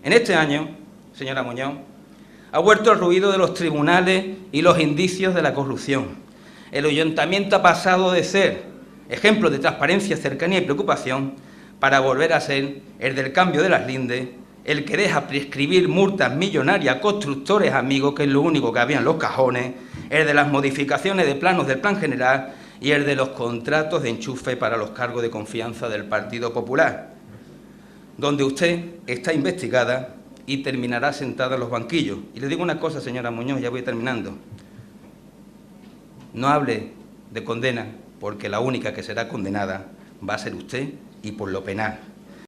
En este año, señora Muñoz, ha vuelto el ruido de los tribunales y los indicios de la corrupción. El ayuntamiento ha pasado de ser ejemplo de transparencia, cercanía y preocupación para volver a ser el del cambio de las lindes, el que deja prescribir multas millonarias a constructores amigos, que es lo único que había en los cajones, el de las modificaciones de planos del Plan General y el de los contratos de enchufe para los cargos de confianza del Partido Popular, donde usted está investigada y terminará sentada en los banquillos. Y le digo una cosa, señora Muñoz, ya voy terminando. No hable de condena, porque la única que será condenada va a ser usted, y por lo penal.